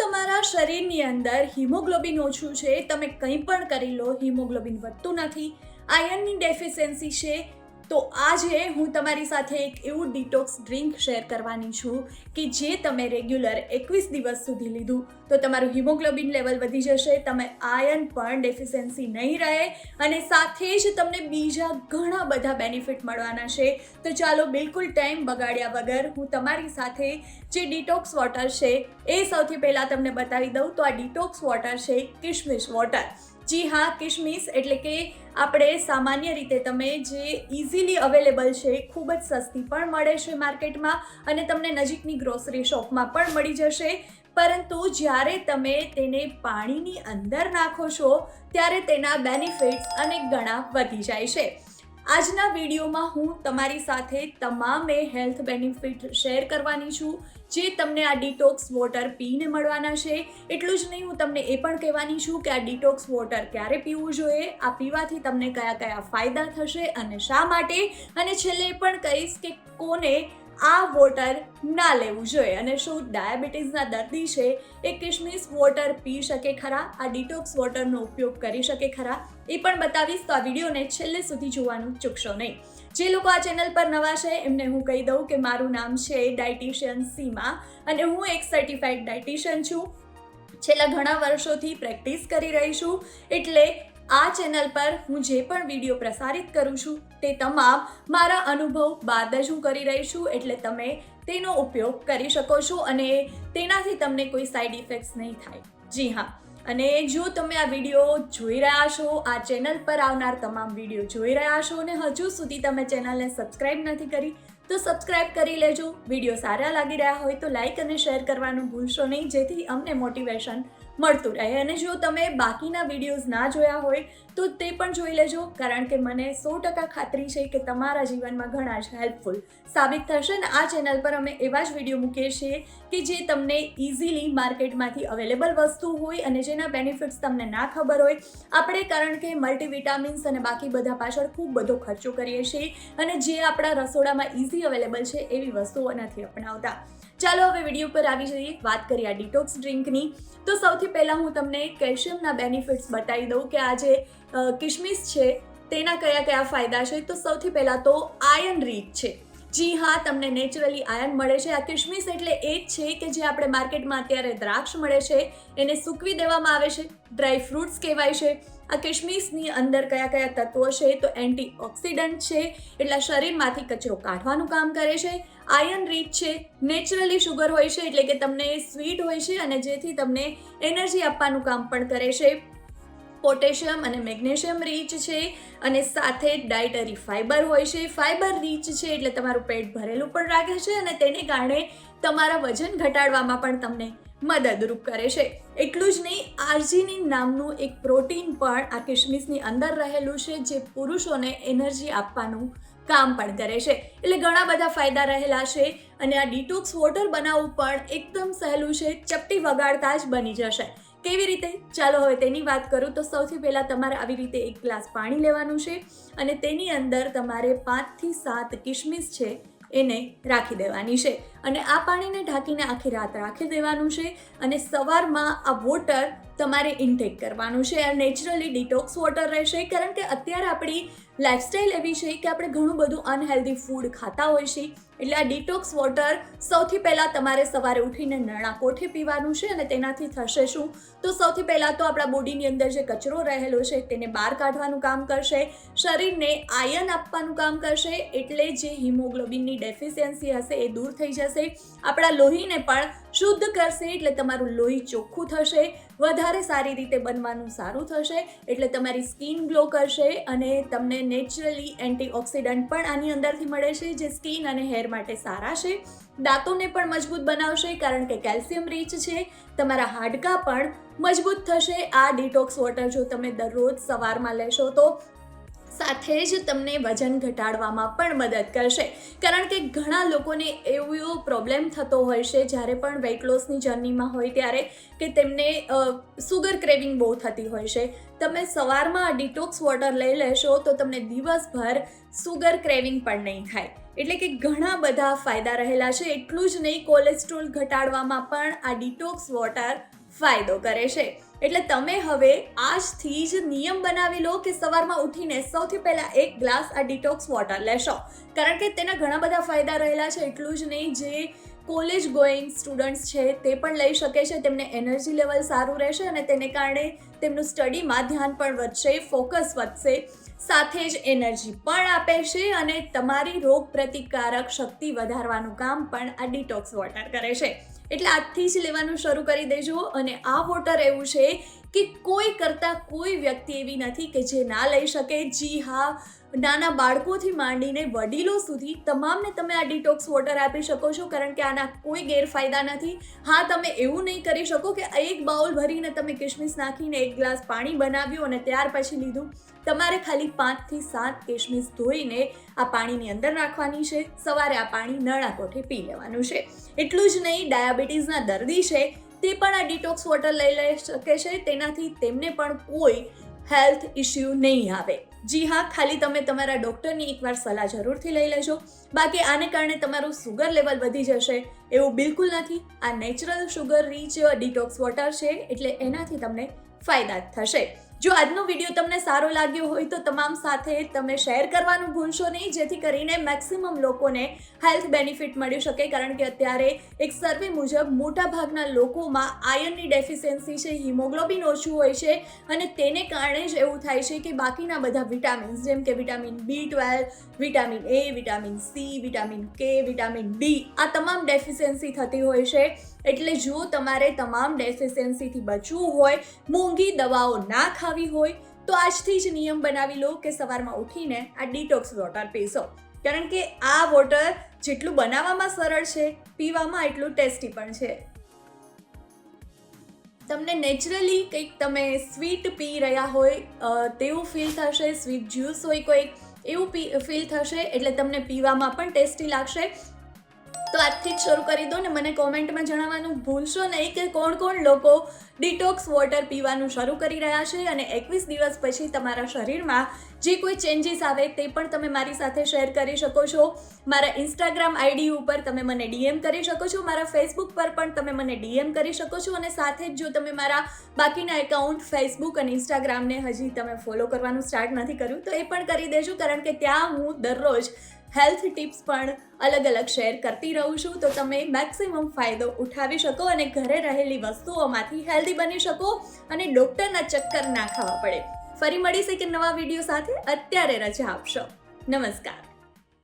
તમારા શરીરની અંદર હિમોગ્લોબિન ઓછું છે, તમે કંઈ પણ કરી લો હિમોગ્લોબિન વધતું નથી, આયર્નની ડેફિશિયન્સી છે, તો આજે હું તમારી સાથે એક એવું ડિટોક્સ ડ્રિંક શેર કરવાની છું કે જે તમે રેગ્યુલર 21 દિવસ સુધી લીધું તો તમારું હિમોગ્લોબિન લેવલ વધી જશે, તમે આયર્ન પણ ડેફિશિયન્સી નહીં રહે અને સાથે જ તમને બીજા ઘણા બધા બેનિફિટ મળવાના છે. તો ચાલો બિલકુલ ટાઈમ બગાડ્યા વગર હું તમારી સાથે જે ડિટોક્સ વોટર છે એ સૌથી પહેલાં તમને બતાવી દઉં. તો આ ડિટોક્સ વોટર છે કિશમિશ વોટર. જી હા, કિશમિશ એટલે કે આપણે સામાન્ય રીતે તમે જે ઇઝીલી અવેલેબલ છે, ખૂબ જ સસ્તી પણ મળે છે માર્કેટમાં અને તમને નજીકની ગ્રોસરી શોપમાં પણ મળી જશે. પરંતુ જ્યારે તમે તેને પાણીની અંદર નાખો છો ત્યારે તેના બેનિફિટ્સ અનેક ગણા વધી જાય છે. આજના વિડીયોમાં હું તમારી સાથે તમામે હેલ્થ બેનિફિટ શેર કરવાની છું જે તમને આ ડિટોક્સ વોટર પીને મળવાના છે. એટલું જ નહીં, હું તમને એ પણ કહેવાની છું કે આ ડિટોક્સ વોટર ક્યારે પીવું જોઈએ, આ પીવાથી તમને કયા કયા ફાયદા થશે અને શા માટે, અને છેલ્લે એ પણ કહીશ કે કોને આ વોટર ના લેવું જોઈએ અને શું ડાયાબિટીસના દર્દી છે એ કિશમિશ વોટર પી શકે ખરા, આ ડિટોક્સ વોટરનો ઉપયોગ કરી શકે ખરા, એ પણ બતાવીશ. તો આ વિડીયોને છેલ્લે સુધી જોવાનું ચૂકશો નહીં. જે લોકો આ ચેનલ પર નવા છે એમને હું કહી દઉં કે મારું નામ છે ડાયટિશિયન સીમા અને હું એક સર્ટિફાઈડ ડાયટિશિયન છું. છેલ્લા ઘણા વર્ષોથી પ્રેક્ટિસ કરી રહી છું, એટલે આ ચેનલ પર હું જે પણ વિડીયો પ્રસારિત કરું છું તે તમામ મારા અનુભવ બાદ જ હું કરી રહી છું, એટલે તમે તેનો ઉપયોગ કરી શકો છો અને તેનાથી તમને કોઈ સાઈડ ઇફેક્ટ્સ નહીં થાય. જી હા, અને જો તમે આ વિડીયો જોઈ રહ્યા છો, આ ચેનલ પર આવનાર તમામ વિડીયો જોઈ રહ્યા છો અને હજુ સુધી તમે ચેનલને સબસ્ક્રાઈબ નથી કરી તો સબસ્ક્રાઈબ કરી લેજો. વિડીયો સારા લાગી રહ્યા હોય તો લાઈક અને શેર કરવાનું ભૂલશો નહીં, જેથી અમને મોટિવેશન મળતું રહે. અને જો તમે બાકીના વિડીયોઝ ના જોયા હોય તો તે પણ જોઈ લેજો, કારણ કે મને 100% ખાતરી છે કે તમારા જીવનમાં ઘણા જ હેલ્પફુલ સાબિત થશે. ને આ ચેનલ પર અમે એવા જ વિડીયો મૂકીએ છીએ કે જે તમને ઇઝીલી માર્કેટમાંથી અવેલેબલ વસ્તુ હોય અને જેના બેનિફિટ્સ તમને ના ખબર હોય. આપણે કારણ કે મલ્ટીવિટામિન્સ અને બાકી બધા પાછળ ખૂબ બધો ખર્ચો કરીએ છીએ અને જે આપણા રસોડામાં ઇઝી અવેલેબલ છે એવી વસ્તુઓ નથી અપનાવતા. ચાલો હવે વિડીયો પર આવી જઈએ. વાત કરીએ આ ડિટોક્સ ડ્રિંકની, તો સૌથી પહેલાં હું તમને કેલ્શિયમના બેનિફિટ્સ બતાવી દઉં કે આ જે કિશમિશ છે તેના કયા કયા ફાયદા છે. તો સૌથી પહેલાં તો આયર્ન રીચ છે. જી હા, તમને નેચરલી આયર્ન મળે છે. આ કિશમિશ એટલે એ જ છે કે જે આપણે માર્કેટમાં અત્યારે દ્રાક્ષ મળે છે એને સૂકવી દેવામાં આવે છે, ડ્રાય ફ્રૂટ્સ કહેવાય છે. આ કિશમિશની અંદર કયા કયા તત્વો છે, તો એન્ટીઓક્સિડન્ટ છે, એટલે શરીરમાંથી કચરો કાઢવાનું કામ કરે છે. આયર્ન રીચ છે, નેચરલી શુગર હોય છે એટલે કે તમને સ્વીટ હોય છે અને જેથી તમને એનર્જી આપવાનું કામ પણ કરે છે. પોટેશિયમ અને મેગ્નેશિયમ રીચ છે અને સાથે ડાયટરી ફાઈબર હોય છે. ફાઈબર રીચ છે એટલે તમારું પેટ ભરેલું પણ રાખે છે અને તેને કારણે તમારા વજન ઘટાડવામાં પણ તમને મદદરૂપ કરે છે. એટલું જ નહીં, આર્જિનિન નામનું એક પ્રોટીન પણ આ કિશમિશની અંદર રહેલું છે જે પુરુષોને એનર્જી આપવાનું કામ પણ કરે છે. એટલે ઘણા બધા ફાયદા રહેલા છે અને આ ડિટોક્સ વોટર બનાવવું પણ એકદમ સહેલું છે, ચપટી વગાડતા જ બની જશે. કેવી રીતે? ચાલો હવે તેની વાત કરું. તો સૌથી પહેલાં તમારે આવી રીતે એક ગ્લાસ પાણી લેવાનું છે અને તેની અંદર તમારે 5 થી 7 કિશમિશ છે એને રાખી દેવાની છે અને આ પાણીને ઢાંકીને આખી રાત રાખી દેવાનું છે અને સવારમાં આ વોટર તમારે ઇન્ટેક કરવાનું છે. આ નેચરલી ડિટોક્સ વોટર રહેશે, કારણ કે અત્યારે આપણી લાઈફસ્ટાઈલ એવી છે કે આપણે ઘણું બધું અનહેલ્ધી ફૂડ ખાતા હોઈએ છીએ. એટલે આ ડિટોક્સ વોટર સૌથી પહેલાં તમારે સવારે ઉઠીને નરણા કોઠે પીવાનું છે અને તેનાથી થશે શું, તો સૌથી પહેલાં તો આપણા બોડીની અંદર જે કચરો રહેલો છે તેને બહાર કાઢવાનું કામ કરશે, શરીરને આયર્ન આપવાનું કામ કરશે, એટલે જે હિમોગ્લોબિનની ડેફિશિયન્સી હશે એ દૂર થઈ જશે, આપણા લોહીને પણ શુદ્ધ કરશે, એટલે તમારું લોહી ચોખ્ખું થશે, વધારે સારી રીતે બનવાનું સારું થશે, એટલે તમારી સ્કિન ગ્લો કરશે અને તમને નેચરલી એન્ટીઓક્સિડન્ટ પણ આની અંદરથી મળે છે જે સ્કિન અને હેર માટે સારા છે. દાંતોને પણ મજબૂત બનાવશે કારણ કે કેલ્શિયમ રીચ છે. તમારા હાડકાં પણ મજબૂત થશે આ ડિટોક્સ વોટર જો તમે દરરોજ સવારમાં લેશો તો. સાથે જ તમને વજન ઘટાડવામાં પણ મદદ કરશે, કારણ કે ઘણા લોકોને એવો પ્રોબ્લેમ થતો હોય છે જ્યારે પણ વેઇટ લોસની જર્નીમાં હોય ત્યારે કે તેમને સુગર ક્રેવિંગ બહુ થતી હોય છે. તમે સવારમાં ડિટોક્સ વોટર લઈ લેશો તો તમને દિવસભર સુગર ક્રેવિંગ પણ નહીં થાય. એટલે કે ઘણા બધા ફાયદા રહેલા છે. એટલું જ નહીં, કોલેસ્ટ્રોલ ઘટાડવામાં પણ આ ડિટોક્સ વોટર ફાયદો કરે છે. એટલે તમે હવે આજથી જ નિયમ બનાવી લો કે સવારમાં ઉઠીને સૌથી પહેલાં 1 ગ્લાસ આ ડિટોક્સ વોટર લેશો, કારણ કે તેના ઘણા બધા ફાયદા રહેલા છે. એટલું જ નહીં, જે કોલેજ ગોઈંગ સ્ટુડન્ટ્સ છે તે પણ લઈ શકે છે. તેમને એનર્જી લેવલ સારું રહેશે અને તેને કારણે તેમનું સ્ટડીમાં ધ્યાન પણ વધશે, ફોકસ વધશે, સાથે જ એનર્જી પણ આપે છે અને તમારી રોગ પ્રતિકારક શક્તિ વધારવાનું કામ પણ આ ડિટોક્સ વોટર કરે છે. એટલે આજથી જ લેવાનું શરૂ કરી દેજો. અને આ વોટર એવું છે કે કોઈ કરતાં કોઈ વ્યક્તિ એવી નથી કે જે ના લઈ શકે. જી હા, નાના બાળકોથી માંડીને વડીલો સુધી તમામને તમે આ ડિટોક્સ વોટર આપી શકો છો, કારણ કે આના કોઈ ગેરફાયદા નથી. હા, તમે એવું નહીં કરી શકો કે એક બાઉલ ભરીને તમે કિશમિશ નાખીને 1 ગ્લાસ પાણી બનાવ્યું અને ત્યાર પછી લીધું. તમારે ખાલી 5 થી 7 કિશમિશ ધોઈને આ પાણીની અંદર નાખવાની છે. સવારે આ પાણી નળા કોઠે પી લેવાનું છે. એટલું જ નહીં, ડાયાબિટીસના દર્દી છે તે પણ આ ડિટોક્સ વોટર લઈ શકે છે. તેનાથી તેમને પણ કોઈ હેલ્થ ઇશ્યુ નહીં આવે. જી હા, ખાલી તમે તમારા ડૉક્ટરની એકવાર સલાહ જરૂરથી લઈ લેજો. બાકી આને કારણે તમારું સુગર લેવલ વધી જશે એવું બિલકુલ નથી. આ natural sugar rich detox water છે, એટલે એનાથી તમને ફાયદા થશે. જો આજનો વિડીયો તમને સારો લાગ્યો હોય તો તમામ સાથે તમે શેર કરવાનું ભૂલશો નહીં, જેથી કરીને મેક્સિમમ લોકોને હેલ્થ બેનિફિટ મળી શકે. કારણ કે અત્યારે એક સર્વે મુજબ મોટાભાગના લોકોમાં આયર્નની ડેફિશિયન્સી છે, હિમોગ્લોબિન ઓછું હોય છે અને તેને કારણે જ એવું થાય છે કે બાકીના બધા વિટામિન્સ જેમ કે vitamin B12, vitamin A, vitamin C, vitamin K, vitamin D આ તમામ ડેફિશિયન્સી થતી હોય છે. એટલે જો તમારે તમામ ડેફિશિયન્સીથી બચવું હોય, મોંઘી દવાઓ ના ખાવી હોય, તો આજથી જ નિયમ બનાવી લો કે સવારમાં ઉઠીને આ ડિટોક્સ વોટર પીશો. કારણ કે આ વોટર જેટલું બનાવવામાં સરળ છે, પીવામાં એટલું ટેસ્ટી પણ છે. તમને નેચરલી કંઈક તમે સ્વીટ પી રહ્યા હોય તેવું ફીલ થશે, સ્વીટ જ્યુસ હોય કોઈક એવું ફીલ થશે, એટલે તમને પીવામાં પણ ટેસ્ટી લાગશે. તો આજથી જ શરૂ કરી દો ને મને કોમેન્ટમાં જણાવવાનું ભૂલશો નહીં કે કોણ લોકો ડિટોક્સ વોટર પીવાનું શરૂ કરી રહ્યા છે અને 21 દિવસ પછી તમારા શરીરમાં જે કોઈ ચેન્જીસ આવે તે પણ તમે મારી સાથે શેર કરી શકો છો. મારા ઇન્સ્ટાગ્રામ આઈડી ઉપર તમે મને DM કરી શકો છો, મારા ફેસબુક પર પણ તમે મને DM કરી શકો છો. અને સાથે જ જો તમે મારા બાકીના એકાઉન્ટ ફેસબુક અને ઇન્સ્ટાગ્રામને હજી તમે ફોલો કરવાનું સ્ટાર્ટ નથી કર્યું તો એ પણ કરી દેજો, કારણ કે ત્યાં હું દરરોજ હેલ્થ ટિપ્સ પણ અલગ શેર કરતી રહું છું. તો તમે મેક્સિમમ ફાયદો ઉઠાવી શકો અને ઘરે રહેલી વસ્તુઓમાંથી હેલ્ધી બની શકો અને ડૉક્ટરના ચક્કર ના ખાવા પડે. ફરી મળીશ એક નવા વિડીયો સાથે. અત્યારે રજા આપશો. નમસ્કાર.